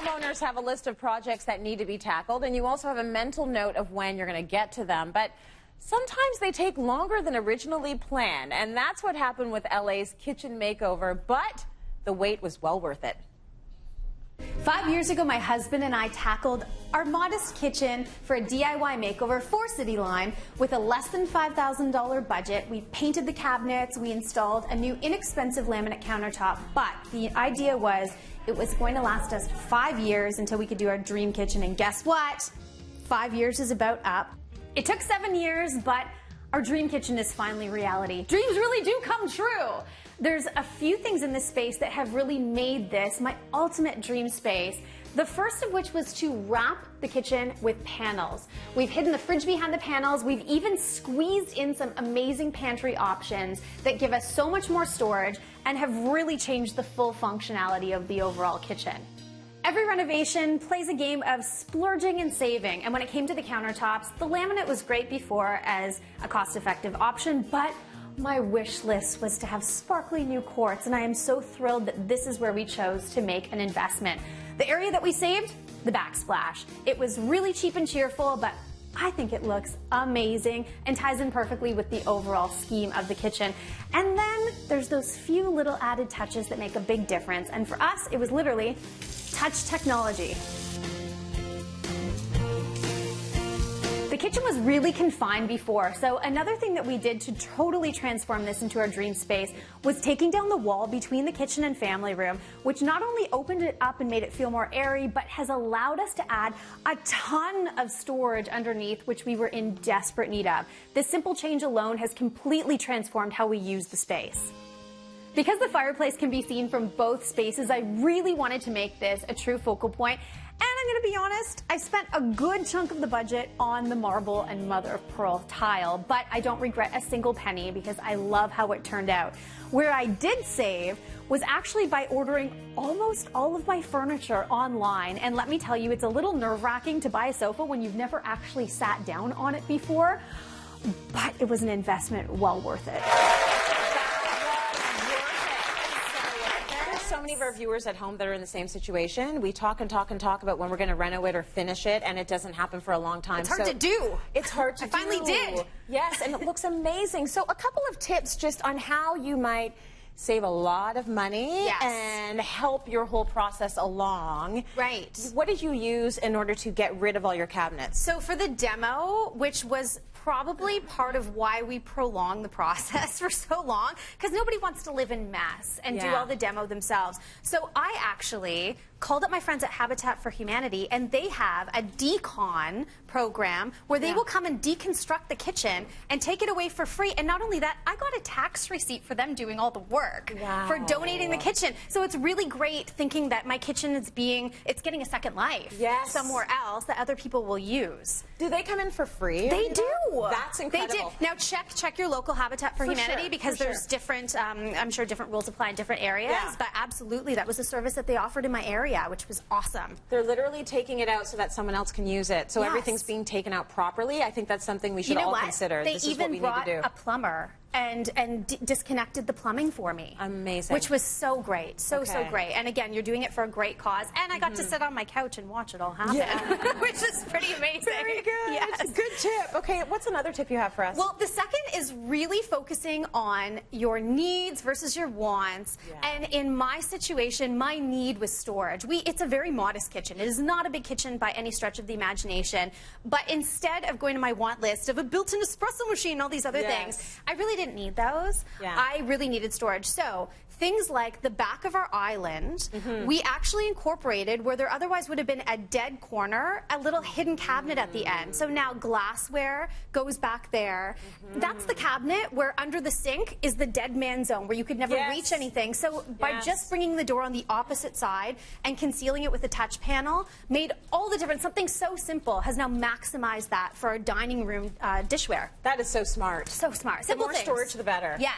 homeowners have a list of projects that need to be tackled, and you also have a mental note of when you're going to get to them. But sometimes they take longer than originally planned, and that's what happened with LA's kitchen makeover, but the wait was well worth it. 5 years ago, my husband and I tackled our modest kitchen for a DIY makeover for Cityline with a less than $5,000 budget. We painted the cabinets, we installed a new inexpensive laminate countertop, but the idea was it was going to last us 5 years until we could do our dream kitchen, and guess what? 5 years is about up. It took 7 years, but our dream kitchen is finally reality. Dreams really do come true. There's a few things in this space that have really made this my ultimate dream space. The first of which was to wrap the kitchen with panels. We've hidden the fridge behind the panels. We've even squeezed in some amazing pantry options that give us so much more storage and have really changed the full functionality of the overall kitchen. Every renovation plays a game of splurging and saving, and when it came to the countertops, the laminate was great before as a cost-effective option, but my wish list was to have sparkly new quartz, and I am so thrilled that this is where we chose to make an investment. The area that we saved? The backsplash. It was really cheap and cheerful, but I think it looks amazing and ties in perfectly with the overall scheme of the kitchen. And then there's those few little added touches that make a big difference, and for us, it was literally touch technology. The kitchen was really confined before, so another thing that we did to totally transform this into our dream space was taking down the wall between the kitchen and family room, which not only opened it up and made it feel more airy, but has allowed us to add a ton of storage underneath, which we were in desperate need of. This simple change alone has completely transformed how we use the space. Because the fireplace can be seen from both spaces, I really wanted to make this a true focal point. And I'm going to be honest, I spent a good chunk of the budget on the marble and mother of pearl tile, but I don't regret a single penny because I love how it turned out. Where I did save was actually by ordering almost all of my furniture online, and let me tell you, it's a little nerve-wracking to buy a sofa when you've never actually sat down on it before, but it was an investment well worth it. So many of our viewers at home that are in the same situation. We talk and talk and talk about when we're going to renovate or finish it, and it doesn't happen for a long time. It's hard to do. It's hard to do. I finally did. Yes, and it looks amazing. So a couple of tips just on how you might save a lot of money and help your whole process along. Right. What did you use in order to get rid of all your cabinets? So for the demo, which was probably part of why we prolonged the process for so long, because nobody wants to live in mess and do all the demo themselves. So I actually called up my friends at Habitat for Humanity, and they have a decon program where they will come and deconstruct the kitchen and take it away for free. And not only that, I got a tax receipt for them doing all the work for donating the kitchen. So it's really great thinking that my kitchen is it's getting a second life somewhere else that other people will use. Do they come in for free? They do. That's incredible. They do. Now check your local Habitat for Humanity because there's different, I'm sure different rules apply in different areas, but absolutely that was a service that they offered in my area, which was awesome. They're literally taking it out so that someone else can use it. So everything's being taken out properly. I think that's something we should all consider. This is what we need to do. They even brought a plumber and disconnected the plumbing for me. Amazing. Which was so great. So great. And again, you're doing it for a great cause. And I got to sit on my couch and watch it all happen, which is pretty amazing. Very good. Yes. Good tip. Okay, what's another tip you have for us? Well, the second is really focusing on your needs versus your wants. And in my situation, my need was storage. It's a very modest kitchen. It is not a big kitchen by any stretch of the imagination. But instead of going to my want list of a built-in espresso machine and all these other things, I really didn't need those. I really needed storage. So things like the back of our island, we actually incorporated where there otherwise would have been a dead corner, a little hidden cabinet at the end. So now glassware goes back there. That's the cabinet where under the sink is the dead man zone where you could never reach anything. So by just bringing the door on the opposite side and concealing it with a touch panel made all the difference. Something so simple has now maximized that for our dining room dishware. That is so smart. So smart. Simple things. The more storage, the better. Yes.